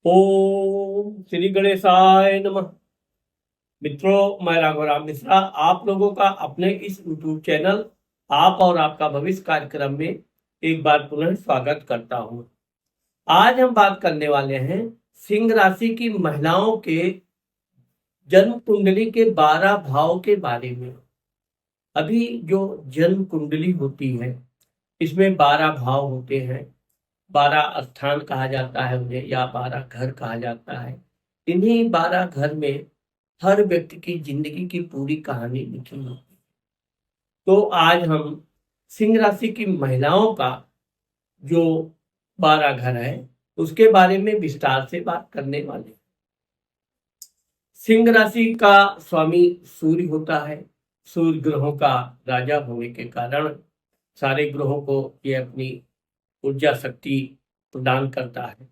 ओम श्री गणेशाय नमः। मित्रों, मैं राघवराम मिश्रा आप लोगों का अपने इस यूट्यूब चैनल आप और आपका भविष्य कार्यक्रम में एक बार पुनः स्वागत करता हूं। आज हम बात करने वाले हैं सिंह राशि की महिलाओं के जन्म कुंडली के 12 भाव के बारे में। अभी जो जन्म कुंडली होती है इसमें 12 भाव होते हैं। 12 स्थान कहा जाता है उन्हें, या 12 घर कहा जाता है। इन्हीं 12 घर में हर व्यक्ति की जिंदगी की पूरी कहानी लिखी है। तो आज हम सिंह राशि की महिलाओं का जो 12 घर है उसके बारे में विस्तार से बात करने वाले हैं। सिंह राशि का स्वामी सूर्य होता है। सूर्य ग्रहों का राजा होने के कारण सारे ग्रहों को ये अपनी ऊर्जा शक्ति प्रदान करता है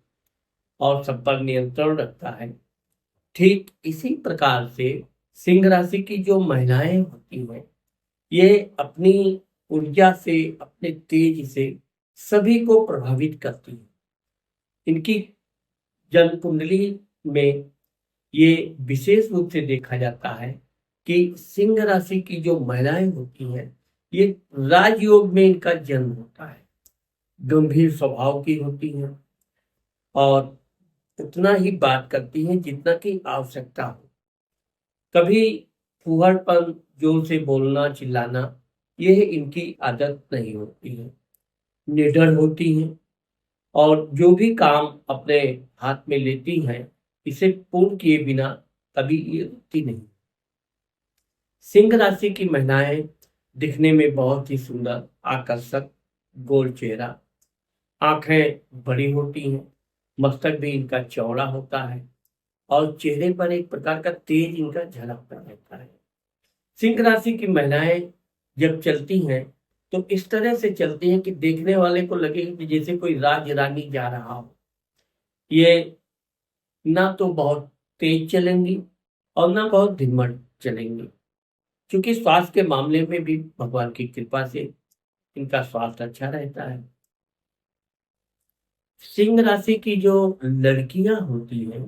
और सब पर नियंत्रण रखता है। ठीक इसी प्रकार से सिंह राशि की जो महिलाएं होती हैं ये अपनी ऊर्जा से, अपने तेज से सभी को प्रभावित करती हैं। इनकी जन्म कुंडली में ये विशेष रूप से देखा जाता है कि सिंह राशि की जो महिलाएं होती हैं ये राजयोग में इनका जन्म होता है। गंभीर स्वभाव की होती हैं और उतना ही बात करती हैं जितना की आवश्यकता हो। कभी फूहड़पन, जोर से बोलना, चिल्लाना, यह इनकी आदत नहीं होती है। निडर होती हैं और जो भी काम अपने हाथ में लेती हैं इसे पूर्ण किए बिना कभी ये रुकती नहीं। सिंह राशि की महिलाएं दिखने में बहुत ही सुंदर, आकर्षक, गोल चेहरा, आंखें बड़ी होती हैं, मस्तक भी इनका चौड़ा होता है और चेहरे पर एक प्रकार का तेज इनका झलकता रहता है। सिंह राशि की महिलाएं जब चलती हैं तो इस तरह से चलती हैं कि देखने वाले को लगे कि जैसे कोई राज रानी जा रहा हो। ये ना तो बहुत तेज चलेंगी और ना बहुत धीमा चलेंगी, क्योंकि स्वास्थ्य के मामले में भी भगवान की कृपा से इनका स्वास्थ्य अच्छा रहता है। सिंह राशि की जो लड़कियां होती हैं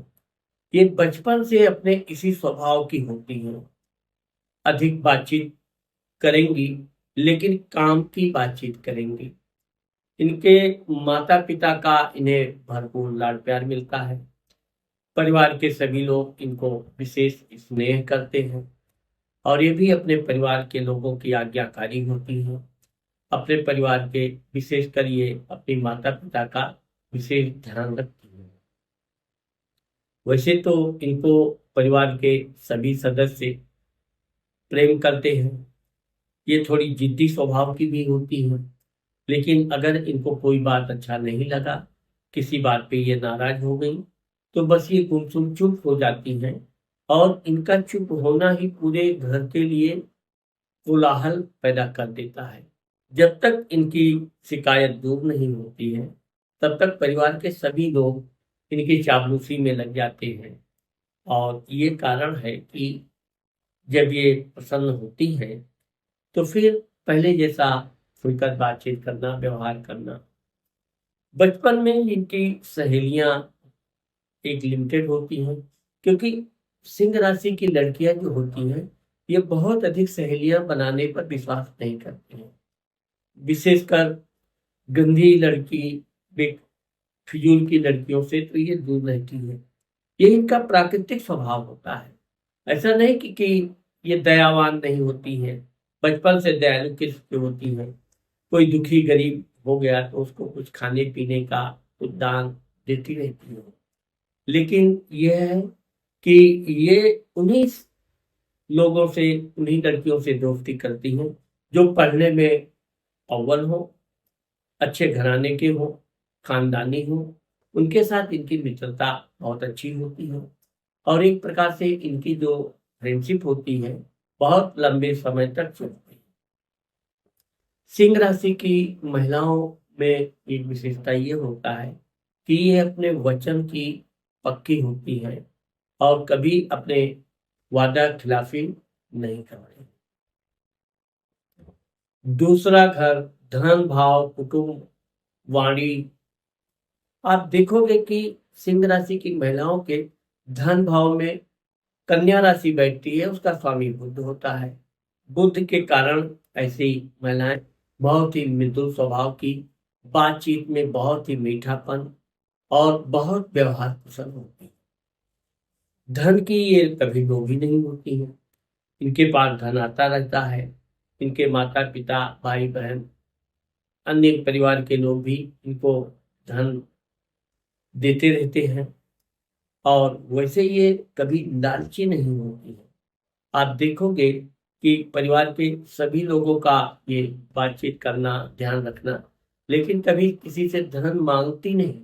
ये बचपन से अपने इसी स्वभाव की होती हैं। अधिक बातचीत करेंगी लेकिन काम की बातचीत करेंगी। इनके माता पिता का इन्हें भरपूर लाड प्यार मिलता है। परिवार के सभी लोग इनको विशेष स्नेह करते हैं और ये भी अपने परिवार के लोगों की आज्ञाकारी होती हैं। अपने परिवार के, विशेषकर ये अपनी माता पिता का विशेष ध्यान रखती हैं। वैसे तो इनको परिवार के सभी सदस्य प्रेम करते हैं। ये थोड़ी जिद्दी स्वभाव की भी होती हैं, लेकिन अगर इनको कोई बात अच्छा नहीं लगा, किसी बात पे ये नाराज हो गई, तो बस ये गुमसुम चुप हो जाती हैं और इनका चुप होना ही पूरे घर के लिए कोलाहल पैदा कर देता है। जब तक इनकी शिकायत दूर नहीं होती है तब तक परिवार के सभी लोग इनकी चापलूसी में लग जाते हैं और ये कारण है कि जब ये प्रसन्न होती हैं तो फिर पहले जैसा खुलकर बातचीत करना, व्यवहार करना। बचपन में इनकी सहेलियां एक लिमिटेड होती हैं, क्योंकि सिंह राशि की लड़कियां जो होती हैं ये बहुत अधिक सहेलियां बनाने पर विश्वास नहीं करती हैं। विशेषकर गंदी लड़की, फिजूल की लड़कियों से तो ये दूर रहती है। ये इनका प्राकृतिक स्वभाव होता है। ऐसा नहीं कि ये दयावान नहीं होती हैं, बचपन से दयालु किस्म की होती हैं। कोई दुखी गरीब हो गया तो उसको कुछ खाने पीने का कुछ दान देती रहती है। लेकिन यह है कि ये उन्हीं लोगों से, उन्हीं लड़कियों से दोस्ती करती हैं जो पढ़ने में अव्वल हो, अच्छे घराने के हो, खानदानी हो। उनके साथ इनकी मित्रता बहुत अच्छी होती है और एक प्रकार से इनकी जो फ्रेंडशिप होती है बहुत लंबे समय तक चलती है। सिंह राशि की महिलाओं में एक विशेषता ये होता है कि ये अपने वचन की पक्की होती है और कभी अपने वादा खिलाफी नहीं करती। दूसरा घर, धन भाव, कुटुंब, वाणी। आप देखोगे कि सिंह राशि की महिलाओं के धन भाव में कन्या राशि बैठती है, उसका स्वामी बुध होता है। बुध के कारण ऐसी महिलाएं बहुत ही मृदुल स्वभाव की, बातचीत में बहुत ही मीठापन और बहुत व्यवहार कुशल होती है। धन की ये कभी लोभी नहीं होती है, इनके पास धन आता रहता है। इनके माता पिता, भाई बहन, अन्य परिवार के लोग भी इनको धन देते रहते हैं और वैसे ये कभी लालची नहीं होती है। आप देखोगे कि परिवार के सभी लोगों का ये बातचीत करना, ध्यान रखना, लेकिन कभी किसी से धन मांगती नहीं।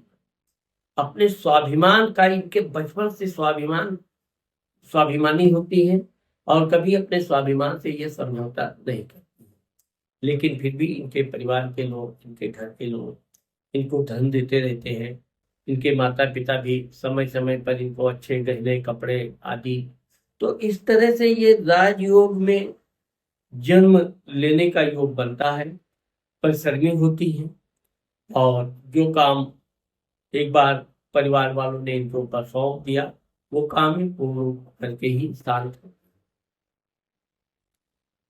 अपने स्वाभिमान का, इनके बचपन से स्वाभिमानी होती है और कभी अपने स्वाभिमान से ये समझौता नहीं करती है। लेकिन फिर भी इनके परिवार के लोग, इनके घर के लोग इनको धन देते रहते हैं। इनके माता पिता भी समय समय पर इनको अच्छे गहने, कपड़े आदि। तो इस तरह से ये राजयोग में जन्म लेने का योग बनता है। परिश्रमी होती है और जो काम एक बार परिवार वालों ने इनको ऊपर सौंप दिया, वो काम ही पूर्ण करके ही शांत हो।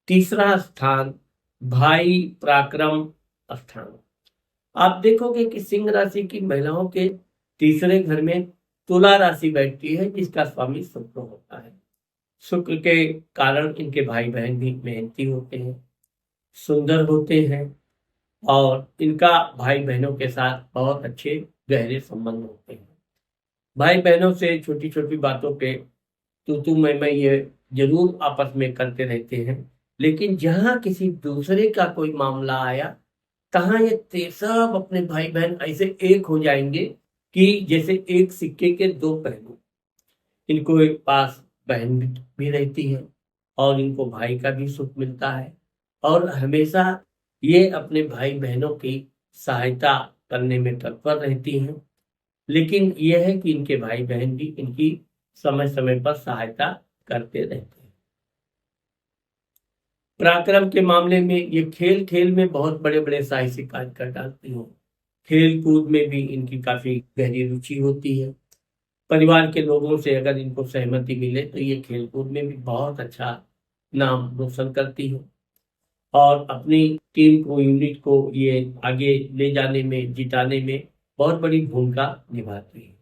तीसरा स्थान भाई पराक्रम स्थान। आप देखोगे कि सिंह राशि की महिलाओं के तीसरे घर में तुला राशि बैठती है, जिसका स्वामी शुक्र होता है। शुक्र के कारण इनके भाई बहन भी मेहनती होते हैं, सुंदर होते हैं और इनका भाई बहनों के साथ बहुत अच्छे गहरे संबंध होते हैं। भाई बहनों से छोटी छोटी बातों पे तू मैं ये जरूर आपस में करते रहते हैं, लेकिन जहां किसी दूसरे का कोई मामला आया, तहां ये सब अपने भाई बहन ऐसे एक हो जाएंगे कि जैसे एक सिक्के के दो पहलू। इनको एक पास बहन भी रहती है और इनको भाई का भी सुख मिलता है और हमेशा ये अपने भाई बहनों की सहायता करने में तत्पर रहती हैं। लेकिन यह है कि इनके भाई बहन भी इनकी समय समय पर सहायता करते रहते हैं। पराक्रम के मामले में ये खेल खेल में बहुत बड़े बड़े साहसिक कार्य कर डालती हूँ। खेल कूद में भी इनकी काफी गहरी रुचि होती है। परिवार के लोगों से अगर इनको सहमति मिले तो ये खेल कूद में भी बहुत अच्छा नाम रोशन करती है और अपनी टीम को, यूनिट को ये आगे ले जाने में, जिताने में बहुत बड़ी भूमिका निभाती है।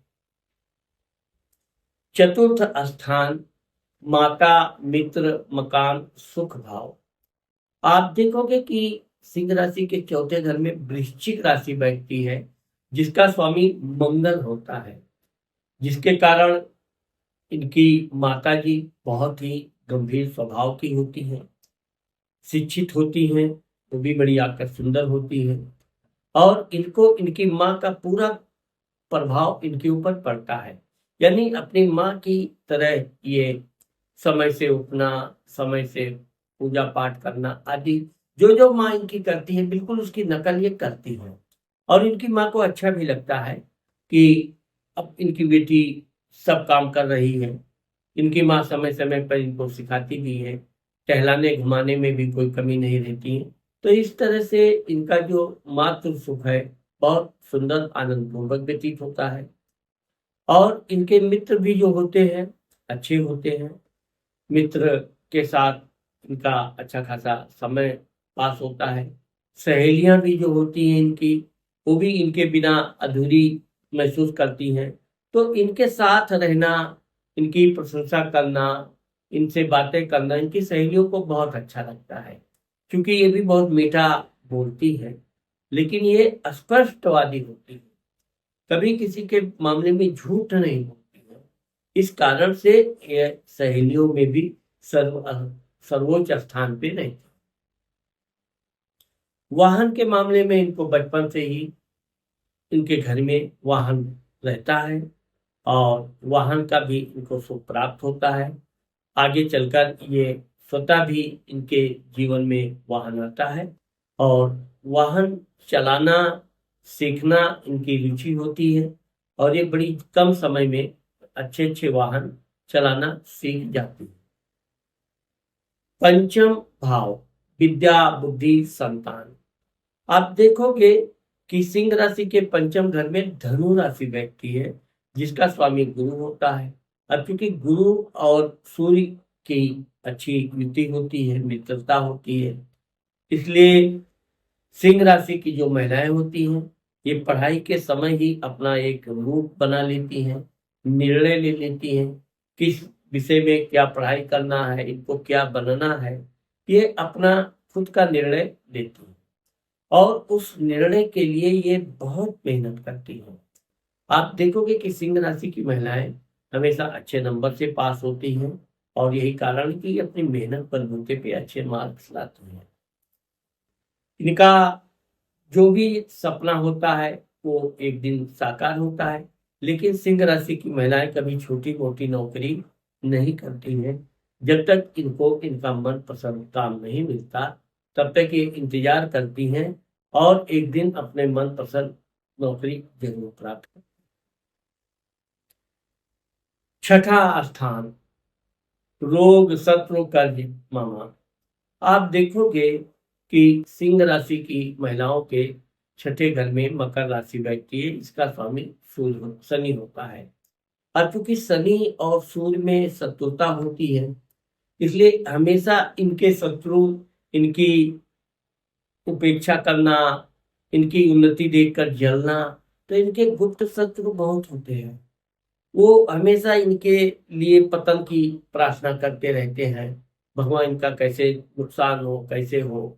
चतुर्थ स्थान माता, मित्र, मकान, सुख भाव। आप देखोगे कि सिंह राशि के चौथे घर में वृश्चिक राशि बैठती है, जिसका स्वामी मंगल होता है, जिसके कारण इनकी माता जी बहुत ही गंभीर स्वभाव की होती हैं, शिक्षित होती हैं, वो भी बड़ी आकर सुंदर होती हैं और इनको इनकी माँ का पूरा प्रभाव इनके ऊपर पड़ता है। यानी अपनी माँ की तरह ये समय से उठना, समय से पूजा पाठ करना आदि, जो जो माँ इनकी करती है बिल्कुल उसकी नकल ये करती है और इनकी माँ को अच्छा भी लगता है कि अब इनकी बेटी सब काम कर रही है। इनकी माँ समय समय पर इनको सिखाती भी है, टहलाने घुमाने में भी कोई कमी नहीं रहती है। तो इस तरह से इनका जो मातृ सुख है बहुत सुंदर, आनंदपूर्वक व्यतीत होता है और इनके मित्र भी जो होते हैं अच्छे होते हैं। मित्र के साथ इनका अच्छा खासा समय पास होता है। सहेलियां भी जो होती हैं इनकी, वो भी इनके बिना अधूरी महसूस करती हैं। तो इनके साथ रहना, इनकी प्रशंसा करना, इनसे बातें करना इनकी सहेलियों को बहुत अच्छा लगता है, क्योंकि ये भी बहुत मीठा बोलती है, लेकिन ये स्पष्टवादी होती है, कभी किसी के मामले में झूठ नहीं बोलती है। इस कारण से ये सहेलियों में भी सर्वोच्च स्थान पे रहती है। वाहन के मामले में इनको बचपन से ही इनके घर में वाहन रहता है और वाहन का भी इनको सुख प्राप्त होता है। आगे चलकर ये स्वतः भी इनके जीवन में वाहन आता है और वाहन चलाना सीखना इनकी रुचि होती है और ये बड़ी कम समय में अच्छे अच्छे वाहन चलाना सीख जाती है। पंचम भाव विद्या, बुद्धि, संतान। आप देखोगे कि सिंह राशि के पंचम घर में धनु राशि बैठती है, जिसका स्वामी गुरु होता है। अब क्योंकि गुरु और सूर्य की अच्छी युति होती है, मित्रता होती है, इसलिए सिंह राशि की जो महिलाएं होती हैं ये पढ़ाई के समय ही अपना एक रूप बना लेती हैं, निर्णय ले लेती हैं किस विषय में क्या पढ़ाई करना है, इनको क्या बनना है, ये अपना खुद का निर्णय लेती हैं और उस निर्णय के लिए ये बहुत मेहनत करती हैं। आप देखोगे कि सिंह राशि की महिलाएं हमेशा अच्छे नंबर से पास होती हैं और यही कारण है कि ये अपनी मेहनत बलबूते पे अच्छे मार्क्स लाती हैं। इनका जो भी सपना होता है वो एक दिन साकार होता है, लेकिन सिंह राशि की महिलाएं कभी छोटी मोटी नौकरी नहीं करती हैं। जब तक इनको इनका मनपसंद काम नहीं मिलता तब तक ये इंतजार करती हैं और एक दिन अपने मनपसंद नौकरी जरूर प्राप्त करती। छठा स्थान, रोग शत्रु कर्ज मामा। आप देखोगे कि सिंह राशि की महिलाओं के छठे घर में मकर राशि बैठती है, इसका स्वामी सूर्य शनि होता है। और चूंकि शनि और सूर्य में शत्रुता होती है, इसलिए हमेशा इनके शत्रु इनकी उपेक्षा करना, इनकी उन्नति देखकर जलना, तो इनके गुप्त शत्रु बहुत होते हैं। वो हमेशा इनके लिए पतन की प्रार्थना करते रहते हैं, भगवान इनका कैसे नुकसान हो, कैसे हो।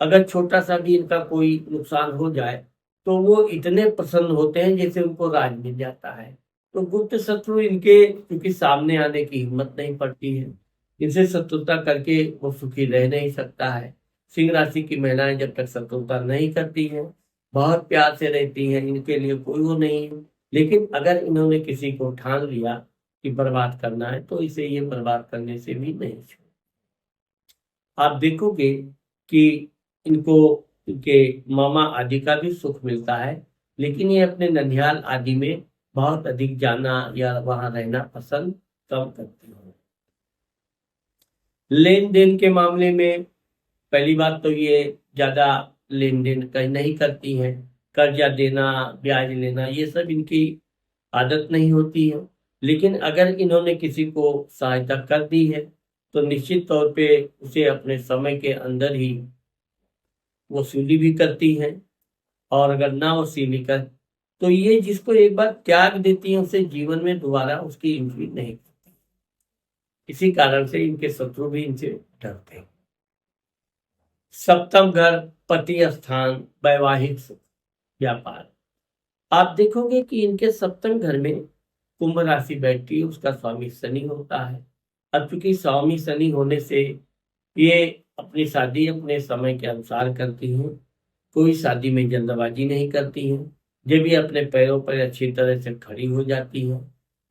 अगर छोटा सा भी इनका कोई नुकसान हो जाए तो वो इतने प्रसन्न होते हैं जैसे उनको राज मिल जाता है। तो गुप्त शत्रु इनके क्योंकि सामने आने की हिम्मत नहीं पड़ती है, इनसे शत्रुता करके वो सुखी रह नहीं सकता है। सिंह राशि की महिलाएं जब तक शत्रुता नहीं करती हैं, बहुत प्यार से रहती हैं, इनके लिए कोई वो नहीं है। लेकिन अगर इन्होंने किसी को ठान लिया कि बर्बाद करना है तो इसे ये बर्बाद करने से भी नहीं छोड़। आप देखोगे कि इनको इनके मामा आदि का भी सुख मिलता है, लेकिन ये अपने ननिहाल आदि में बहुत अधिक जाना या वहां रहना पसंद कम करते हैं। लेन देन के मामले में पहली बात तो ये ज्यादा लेन देन कहीं नहीं करती हैं। कर्जा देना, ब्याज लेना, ये सब इनकी आदत नहीं होती है। लेकिन अगर इन्होंने किसी को सहायता कर दी है तो निश्चित तौर पे उसे अपने समय के अंदर ही वसूली भी करती हैं। और अगर ना वसूली कर तो ये जिसको एक बार त्याग देती है उसे जीवन में दोबारा उसकी एंट्री नहीं करती। इसी कारण से इनके शत्रु भी इनसे डरते हैं। सप्तम घर, पति स्थान, वैवाहिक सुख, व्यापार। आप देखोगे कि इनके सप्तम घर में कुंभ राशि बैठती है, उसका स्वामी शनि होता है। अब चूंकि स्वामी शनि होने से ये अपनी शादी अपने समय के अनुसार करती हैं, कोई शादी में जल्दबाजी नहीं करती हैं। जब ये अपने पैरों पर अच्छी तरह से खड़ी हो जाती हैं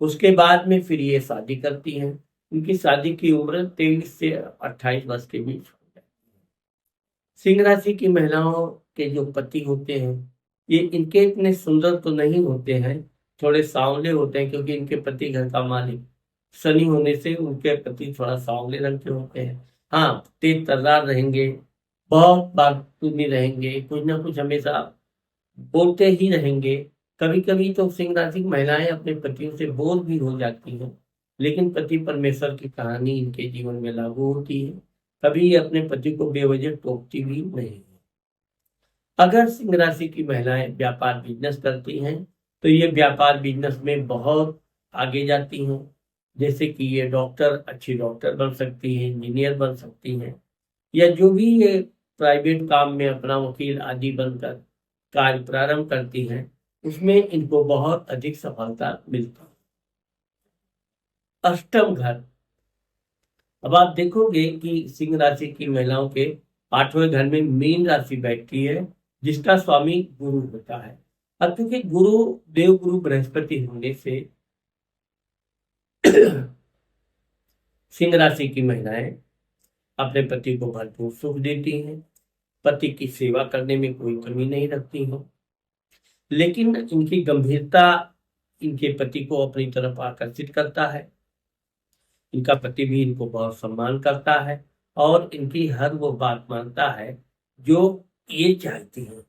उसके बाद में फिर ये शादी करती हैं। इनकी शादी की उम्र 23 से 28 वर्ष के बीच हो जाती है। सिंह राशि की महिलाओं के जो पति होते हैं ये इनके इतने सुंदर तो नहीं होते हैं, थोड़े सांवले होते हैं, क्योंकि इनके पति घर का मालिक शनि होने से उनके पति थोड़ा सांवले रंग के होते हैं। हाँ, तेज तर्रार रहेंगे, बहुत बातूनी रहेंगे, कुछ ना कुछ हमेशा बोलते ही रहेंगे। कभी कभी तो सिंह राशि की महिलाएं अपने पतियों से बोर भी हो जाती हैं, लेकिन पति परमेश्वर की कहानी इनके जीवन में लागू होती है। कभी ये अपने पति को बेवजह टोकती भी नहीं। अगर सिंह राशि की महिलाएं व्यापार बिजनेस करती हैं तो ये व्यापार बिजनेस में बहुत आगे जाती हैं। जैसे कि ये डॉक्टर, अच्छी डॉक्टर बन सकती हैं, इंजीनियर बन सकती हैं, या जो भी ये प्राइवेट काम में अपना वकील आदि बनकर कार्य प्रारंभ करती हैं उसमें इनको बहुत अधिक सफलता मिलती है। अष्टम घर, अब आप देखोगे कि सिंह राशि की महिलाओं के 8वें घर में मीन राशि बैठती है, जिसका स्वामी गुरु होता है। अब क्योंकि गुरु देव गुरु बृहस्पति होने से सिंह राशि की महिलाएं अपने पति को भरपूर सुख देती हैं, पति की सेवा करने में कोई कमी नहीं रखती हैं। लेकिन इनकी गंभीरता इनके पति को अपनी तरफ आकर्षित करता है। इनका पति भी इनको बहुत सम्मान करता है और इनकी हर वो बात मानता है जो ये चाहती हैं।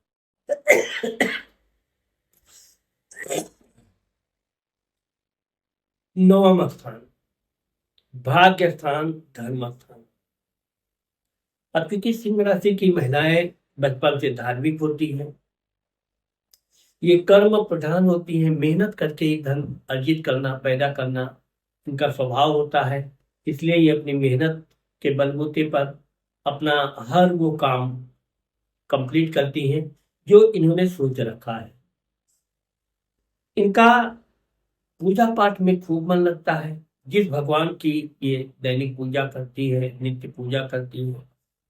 नवम स्थान भाग्य स्थान, धर्म स्थान। अब क्योंकि सिंह राशि की महिलाएं बचपन से धार्मिक होती हैं, ये कर्म प्रधान होती हैं, मेहनत करके ही धन अर्जित करना, पैदा करना इनका स्वभाव होता है। इसलिए ये अपनी मेहनत के बलबूते पर अपना हर वो काम कंप्लीट करती हैं जो इन्होंने सोच रखा है। इनका पूजा पाठ में खूब मन लगता है। जिस भगवान की ये दैनिक पूजा करती है, नित्य पूजा करती है,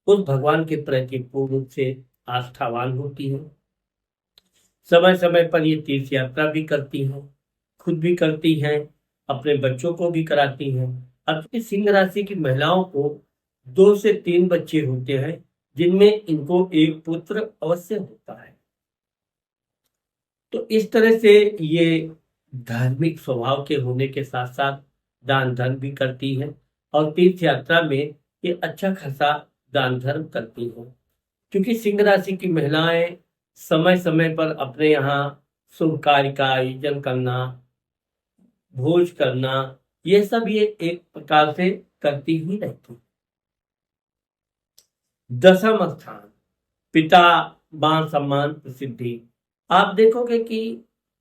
उस भगवान के प्रति पूर्ण रूप से आस्थावान होती है। समय समय पर ये तीर्थ यात्रा भी करती हैं, खुद भी करती हैं, अपने बच्चों को भी कराती हैं। अब इस सिंह राशि की महिलाओं को 2 से 3 बच्चे होते हैं, जिनमें इनको एक पुत्र अवश्य होता है। तो इस तरह से ये धार्मिक स्वभाव के होने के साथ साथ दान धर्म भी करती है और तीर्थ यात्रा में ये अच्छा खासा दान धर्म करती है। क्योंकि सिंह राशि की महिलाएं समय समय पर अपने यहाँ शुभ कार्य का आयोजन करना, भोज करना, ये सब ये एक प्रकार से करती ही रहती। दसम स्थान पिता, मान सम्मान, प्रसिद्धि। आप देखोगे कि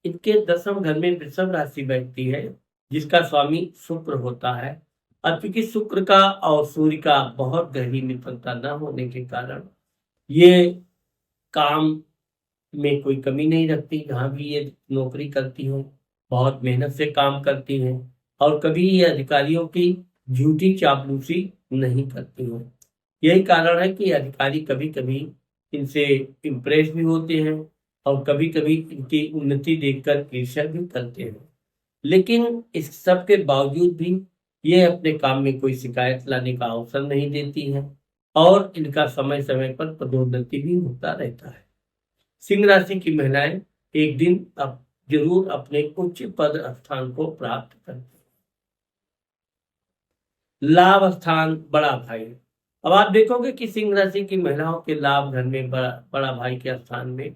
इनके दसम घर में वृषभ राशि बैठती है, जिसका स्वामी शुक्र होता है। अब क्योंकि शुक्र का और सूर्य का बहुत गहरी मित्रता न होने के कारण ये काम में कोई कमी नहीं रखती। जहाँ भी ये नौकरी करती हैं, बहुत मेहनत से काम करती हैं और कभी ये अधिकारियों की झूठी चापलूसी नहीं करती हैं। यही कारण है कि अधिकारी कभी कभी इनसे इम्प्रेस भी होते हैं और कभी कभी इनकी उन्नति देखकर ईर्ष्या भी करते हैं। लेकिन इस सब के बावजूद भी ये अपने काम में कोई शिकायत लाने का अवसर नहीं देती हैं और इनका समय समय पर पदोन्नति भी होता रहता है। सिंह राशि की महिलाएं एक दिन अब जरूर अपने उच्च पद स्थान को प्राप्त करती हैं। लाभ स्थान, बड़ा भाई। अब आप देखोगे कि सिंह राशि की महिलाओं के लाभ घर में बड़ा भाई के स्थान में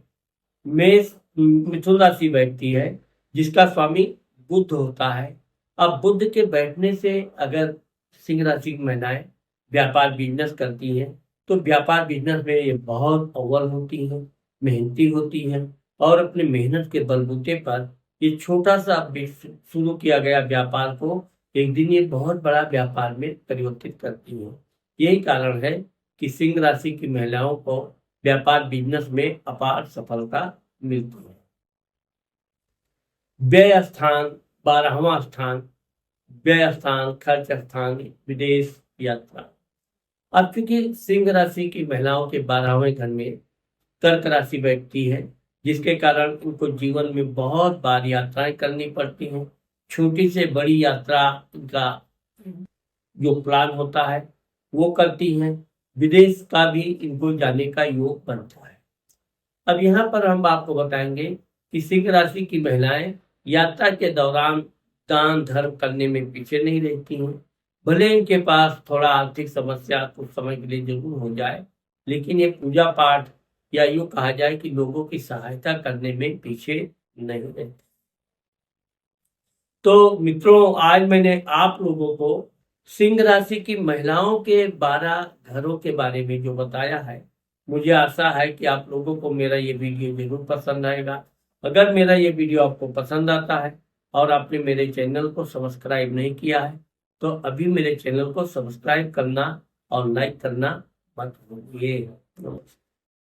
मेष मिथुन राशि बैठती है, जिसका स्वामी बुध होता है। अब बुध के बैठने से अगर सिंह राशि की महिलाएं व्यापार बिजनेस करती हैं तो व्यापार बिजनेस में ये बहुत अव्वल होती हैं, मेहनती होती हैं और अपने मेहनत के बलबूते पर ये छोटा सा शुरू किया गया व्यापार को एक दिन ये बहुत बड़ा व्यापार में परिवर्तित करती हैं। यही कारण है कि सिंह राशि की महिलाओं को व्यापार बिजनेस में अपार सफलता मिलती है। व्यय स्थान, 12वां स्थान, व्यय स्थान, खर्च स्थान, विदेश यात्रा। अब क्योंकि सिंह राशि की महिलाओं के 12वें घर में कर्क राशि बैठती है, जिसके कारण उनको जीवन में बहुत बार यात्राएं करनी पड़ती हैं। छोटी से बड़ी यात्रा इनका जो प्लान होता है वो करती हैं। विदेश का भी इनको जाने का योग बनता है। अब यहाँ पर हम आपको बताएंगे कि सिंह राशि की महिलाएं यात्रा के दौरान दान धर्म करने में पीछे नहीं रहती हैं। भले इनके पास थोड़ा आर्थिक समस्या कुछ समय के लिए जरूर हो जाए, लेकिन ये पूजा पाठ या यूं कहा जाए कि लोगों की सहायता करने में पीछे नहीं रहते। तो मित्रों, आज मैंने आप लोगों को सिंह राशि की महिलाओं के 12 घरों के बारे में जो बताया है, मुझे आशा है कि आप लोगों को मेरा ये वीडियो जरूर पसंद आएगा। अगर मेरा ये वीडियो आपको पसंद आता है और आपने मेरे चैनल को सब्सक्राइब नहीं किया है तो अभी मेरे चैनल को सब्सक्राइब करना और लाइक करना मत भूलिए। नमस्कार।